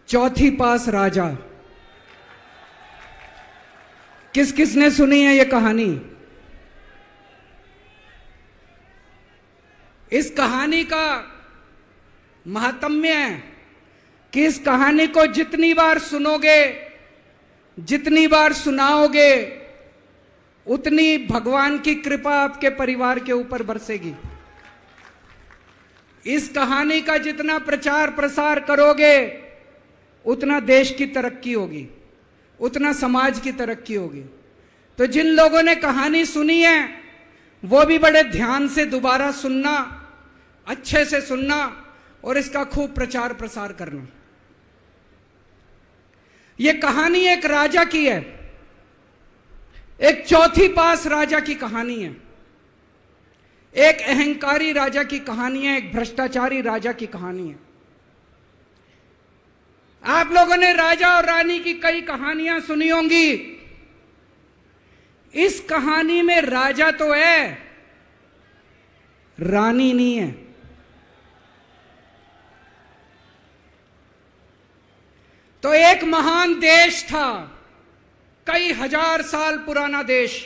चौथी पास राजा। किस किसने सुनी है ये कहानी? इस कहानी का महात्म्य है कि इस कहानी को जितनी बार सुनोगे, जितनी बार सुनाओगे, उतनी भगवान की कृपा आपके परिवार के ऊपर बरसेगी। इस कहानी का जितना प्रचार प्रसार करोगे, उतना देश की तरक्की होगी, उतना समाज की तरक्की होगी। तो जिन लोगों ने कहानी सुनी है वो भी बड़े ध्यान से दोबारा सुनना, अच्छे से सुनना और इसका खूब प्रचार प्रसार करना। यह कहानी एक राजा की है, एक चौथी पास राजा की कहानी है, एक अहंकारी राजा की कहानी है, एक भ्रष्टाचारी राजा की कहानी है। आप लोगों ने राजा और रानी की कई कहानियां सुनी होंगी। इस कहानी में राजा तो है, रानी नहीं है। तो एक महान देश था, कई हजार साल पुराना देश।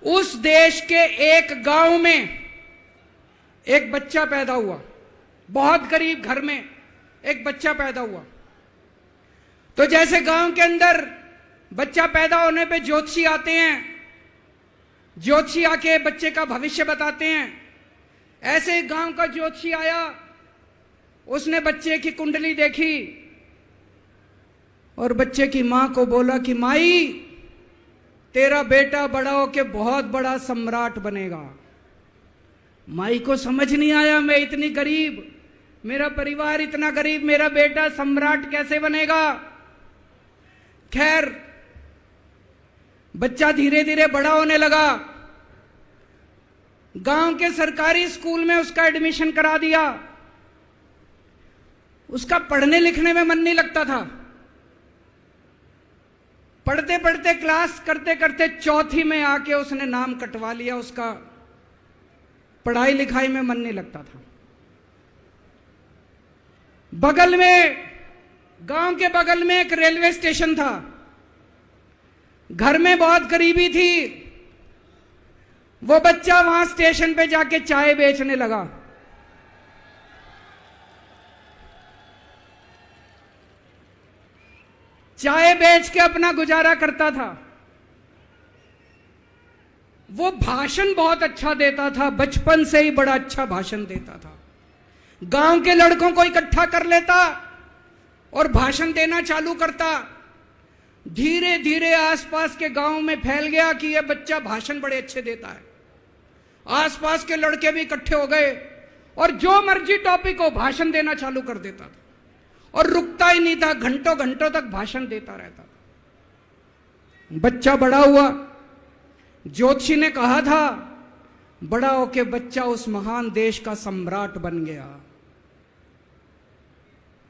उस देश के एक गांव में एक बच्चा पैदा हुआ, बहुत गरीब घर में एक बच्चा पैदा हुआ। तो जैसे गांव के अंदर बच्चा पैदा होने पे ज्योतिषी आते हैं, ज्योतिषी आके बच्चे का भविष्य बताते हैं, ऐसे गांव का ज्योतिषी आया, उसने बच्चे की कुंडली देखी और बच्चे की मां को बोला कि माई, तेरा बेटा बड़ा होके बहुत बड़ा सम्राट बनेगा। माई को समझ नहीं आया, मैं इतनी गरीब, मेरा परिवार इतना गरीब, मेरा बेटा सम्राट कैसे बनेगा। खैर, बच्चा धीरे धीरे बड़ा होने लगा। गांव के सरकारी स्कूल में उसका एडमिशन करा दिया। उसका पढ़ने लिखने में मन नहीं लगता था। पढ़ते पढ़ते, क्लास करते करते चौथी में आके उसने नाम कटवा लिया। उसका पढ़ाई लिखाई में मन नहीं लगता था। बगल में, गांव के बगल में एक रेलवे स्टेशन था। घर में बहुत गरीबी थी। वो बच्चा वहां स्टेशन पे जाके चाय बेचने लगा। चाय बेच के अपना गुजारा करता था। वो भाषण बहुत अच्छा देता था, बचपन से ही बड़ा अच्छा भाषण देता था। गांव के लड़कों को इकट्ठा कर लेता और भाषण देना चालू करता। धीरे धीरे आसपास के गांव में फैल गया कि यह बच्चा भाषण बड़े अच्छे देता है। आसपास के लड़के भी इकट्ठे हो गए और जो मर्जी टॉपिक हो भाषण देना चालू कर देता था और रुकता ही नहीं था, घंटों घंटों तक भाषण देता रहता था। बच्चा बड़ा हुआ। ज्योतिषी ने कहा था बड़ा होके बच्चा उस महान देश का सम्राट बन गया।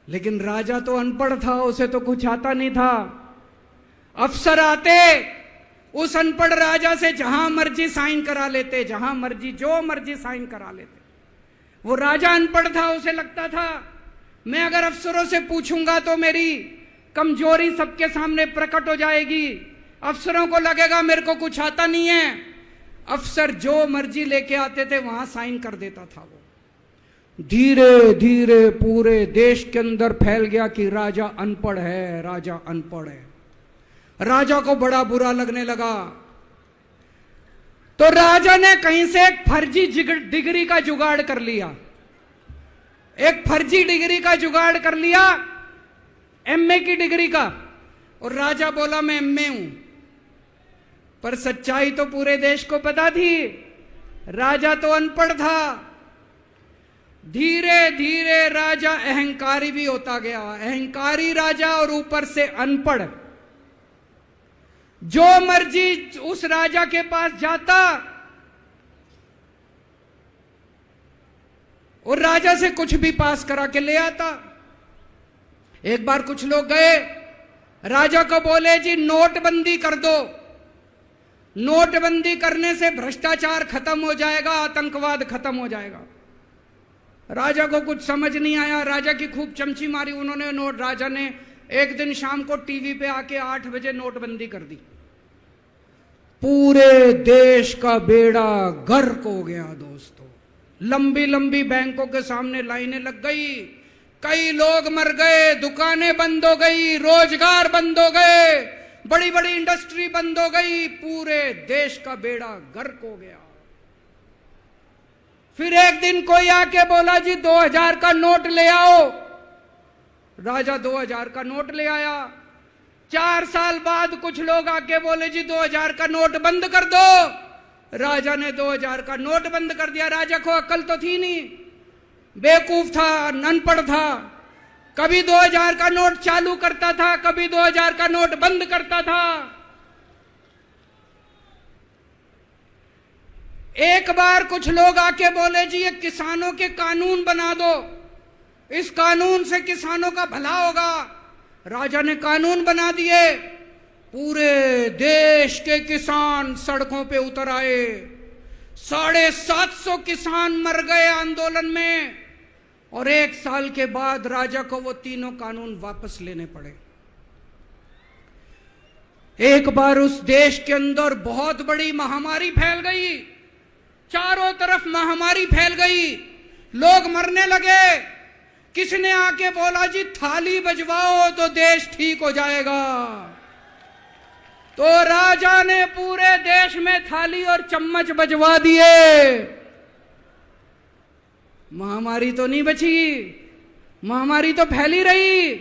लेकिन राजा तो अनपढ़ था, उसे तो कुछ आता नहीं था। अफसर आते, उस अनपढ़ राजा से जहां मर्जी साइन करा लेते, जहां मर्जी जो मर्जी साइन करा लेते। वो राजा अनपढ़ था, उसे लगता था मैं अगर अफसरों से पूछूंगा तो मेरी कमजोरी सबके सामने प्रकट हो जाएगी। अफसरों को लगेगा मेरे को कुछ आता नहीं है। अफसर जो मर्जी लेके आते थे वहां साइन कर देता था। वो धीरे धीरे पूरे देश के अंदर फैल गया कि राजा अनपढ़ है, राजा अनपढ़ है। राजा को बड़ा बुरा लगने लगा। तो राजा ने कहीं से एक फर्जी डिग्री का जुगाड़ कर लिया। एक फर्जी डिग्री का जुगाड़ कर लिया, एमए की डिग्री का। और राजा बोला मैं एमए हूं। पर सच्चाई तो पूरे देश को पता थी, राजा तो अनपढ़ था। धीरे धीरे राजा अहंकारी भी होता गया। अहंकारी राजा और ऊपर से अनपढ़। जो मर्जी उस राजा के पास जाता और राजा से कुछ भी पास करा के ले आता। एक बार कुछ लोग गए, राजा को बोले जी नोटबंदी कर दो, नोटबंदी करने से भ्रष्टाचार खत्म हो जाएगा, आतंकवाद खत्म हो जाएगा। राजा को कुछ समझ नहीं आया, राजा की खूब चमची मारी उन्होंने नोट। राजा ने एक दिन शाम को टीवी पे आके 8 बजे नोटबंदी कर दी। पूरे देश का बेड़ा गर्क हो गया दोस्तों। लंबी लंबी बैंकों के सामने लाइनें लग गई, कई लोग मर गए, दुकानें बंद हो गई, रोजगार बंद हो गए, बड़ी बड़ी इंडस्ट्री बंद हो गई, पूरे देश का बेड़ा गर्क हो गया। फिर एक दिन कोई आके बोला जी 2000 का नोट ले आओ। राजा 2000 का नोट ले आया। 4 साल बाद कुछ लोग आके बोले जी 2000 का नोट बंद कर दो। राजा ने 2000 का नोट बंद कर दिया। राजा को अक्ल तो थी नहीं, बेवकूफ था, अनपढ़ था। कभी 2000 का नोट चालू करता था, कभी 2000 का नोट बंद करता था। एक बार कुछ लोग आके बोले जी ये किसानों के कानून बना दो, इस कानून से किसानों का भला होगा। राजा ने कानून बना दिए। पूरे देश के किसान सड़कों पे उतर आए। 750 किसान मर गए आंदोलन में, और 1 साल के बाद राजा को वो तीनों कानून वापस लेने पड़े। एक बार उस देश के अंदर बहुत बड़ी महामारी फैल गई, चारों तरफ महामारी फैल गई, लोग मरने लगे। किसी ने आके बोला जी थाली बजवाओ तो देश ठीक हो जाएगा। तो राजा ने पूरे देश में थाली और चम्मच बजवा दिए। महामारी तो नहीं बची, महामारी तो फैली रही।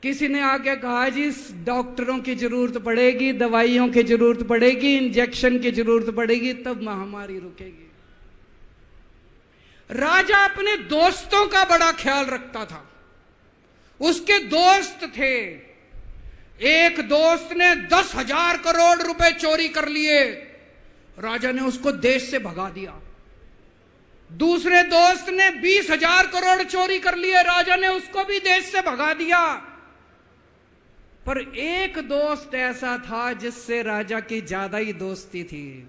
किसी ने आके कहा जी डॉक्टरों की जरूरत पड़ेगी, दवाइयों की जरूरत पड़ेगी, इंजेक्शन की जरूरत पड़ेगी, तब महामारी रुकेगी। राजा अपने दोस्तों का बड़ा ख्याल रखता था। उसके दोस्त थे। एक दोस्त ने 10,000 करोड़ रुपए चोरी कर लिए, राजा ने उसको देश से भगा दिया। दूसरे दोस्त ने 20,000 करोड़ चोरी कर लिए, राजा ने उसको भी देश से भगा दिया। पर एक दोस्त ऐसा था जिससे राजा की ज्यादा ही दोस्ती थी।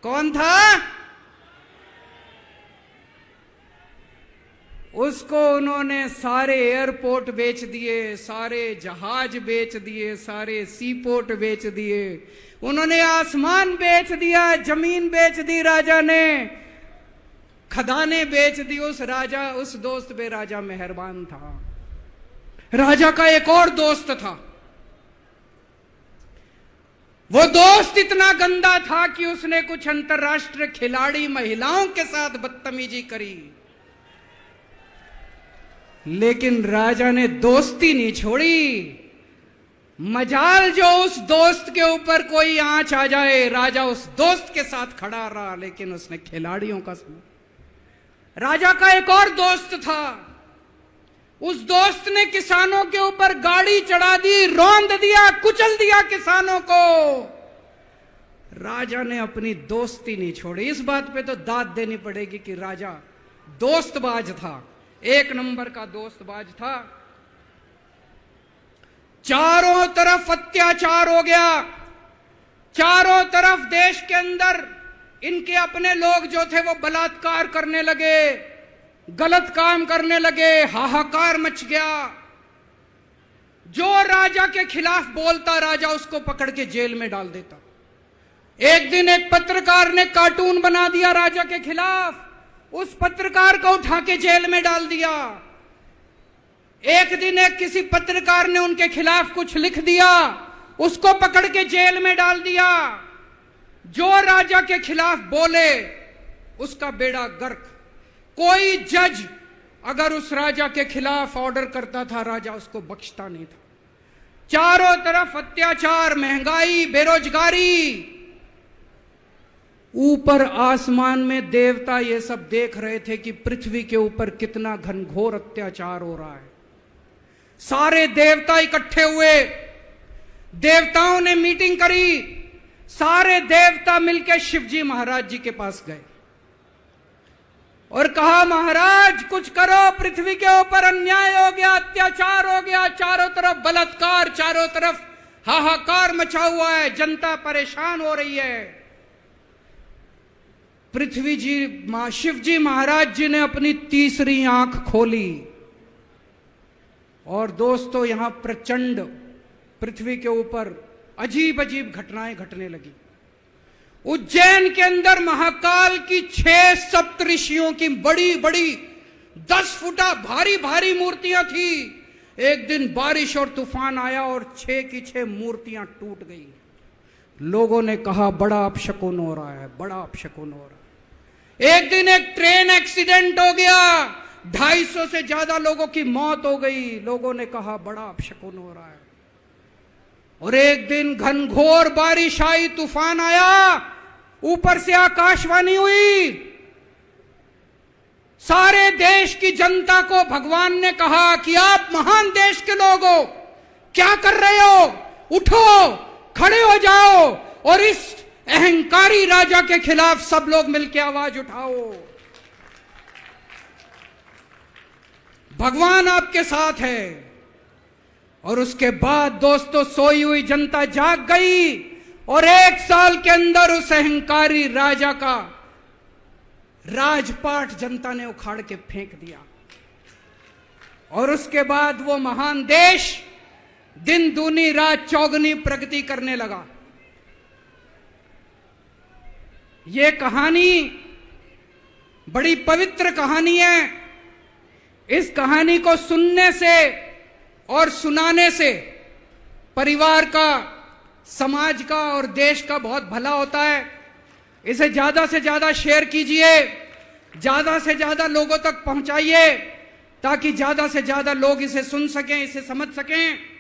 कौन था? उसको उन्होंने सारे एयरपोर्ट बेच दिए, सारे जहाज बेच दिए, सारे सी पोर्ट बेच दिए, उन्होंने आसमान बेच दिया, जमीन बेच दी राजा ने, खदानें बेच दी। उस दोस्त पे राजा मेहरबान था। राजा का एक और दोस्त था। वो दोस्त इतना गंदा था कि उसने कुछ अंतर्राष्ट्रीय खिलाड़ी महिलाओं के साथ बदतमीजी करी, लेकिन राजा ने दोस्ती नहीं छोड़ी। मजाल जो उस दोस्त के ऊपर कोई आंच आ जाए, राजा उस दोस्त के साथ खड़ा रहा, लेकिन उसने खिलाड़ियों का सुना। राजा का एक और दोस्त था। उस दोस्त ने किसानों के ऊपर गाड़ी चढ़ा दी, रौंद दिया, कुचल दिया किसानों को। राजा ने अपनी दोस्ती नहीं छोड़ी। इस बात पे तो दाद देनी पड़ेगी कि राजा दोस्तबाज था, 1 नंबर का दोस्तबाज था। चारों तरफ अत्याचार हो गया, चारों तरफ देश के अंदर इनके अपने लोग जो थे वो बलात्कार करने लगे, गलत काम करने लगे, हाहाकार मच गया। जो राजा के खिलाफ बोलता, राजा उसको पकड़ के जेल में डाल देता। एक दिन एक पत्रकार ने कार्टून बना दिया राजा के खिलाफ, उस पत्रकार को उठा के जेल में डाल दिया। एक दिन एक किसी पत्रकार ने उनके खिलाफ कुछ लिख दिया, उसको पकड़ के जेल में डाल दिया। जो राजा के खिलाफ बोले उसका बेड़ा गर्क। कोई जज अगर उस राजा के खिलाफ ऑर्डर करता था, राजा उसको बख्शता नहीं था। चारों तरफ अत्याचार, महंगाई, बेरोजगारी। ऊपर आसमान में देवता ये सब देख रहे थे कि पृथ्वी के ऊपर कितना घनघोर अत्याचार हो रहा है। सारे देवता इकट्ठे हुए, देवताओं ने मीटिंग करी। सारे देवता मिलकर शिवजी महाराज जी के पास गए और कहा, महाराज कुछ करो, पृथ्वी के ऊपर अन्याय हो गया, अत्याचार हो गया, चारों तरफ बलात्कार, चारों तरफ हाहाकार मचा हुआ है, जनता परेशान हो रही है। पृथ्वी जी शिव जी महाराज जी ने अपनी तीसरी आंख खोली और दोस्तों यहां प्रचंड पृथ्वी के ऊपर अजीब अजीब घटनाएं घटने लगी। उज्जैन के अंदर महाकाल की 6 सप्तऋषियों की बड़ी बड़ी 10 फुटा भारी भारी मूर्तियां थी। एक दिन बारिश और तूफान आया और 6 की 6 मूर्तियां टूट गई। लोगों ने कहा बड़ा अपशकुन हो रहा है, बड़ा अपशकुन हो रहा है। एक दिन एक ट्रेन एक्सीडेंट हो गया, 250 से ज्यादा लोगों की मौत हो गई। लोगों ने कहा बड़ा अपशकुन हो रहा है। और एक दिन घनघोर बारिश आई, तूफान आया, ऊपर से आकाशवाणी हुई, सारे देश की जनता को भगवान ने कहा कि आप महान देश के लोग हो, क्या कर रहे हो, उठो, खड़े हो जाओ और इस अहंकारी राजा के खिलाफ सब लोग मिलकर आवाज उठाओ। भगवान आपके साथ है। और उसके बाद दोस्तों सोई हुई जनता जाग गई और 1 साल के अंदर उस अहंकारी राजा का राजपाट जनता ने उखाड़ के फेंक दिया। और उसके बाद वो महान देश दिन दूनी रात चौगनी प्रगति करने लगा। ये कहानी बड़ी पवित्र कहानी है। इस कहानी को सुनने से और सुनाने से परिवार का, समाज का और देश का बहुत भला होता है। इसे ज्यादा से ज्यादा शेयर कीजिए, ज्यादा से ज्यादा लोगों तक पहुंचाइए ताकि ज्यादा से ज्यादा लोग इसे सुन सकें, इसे समझ सकें।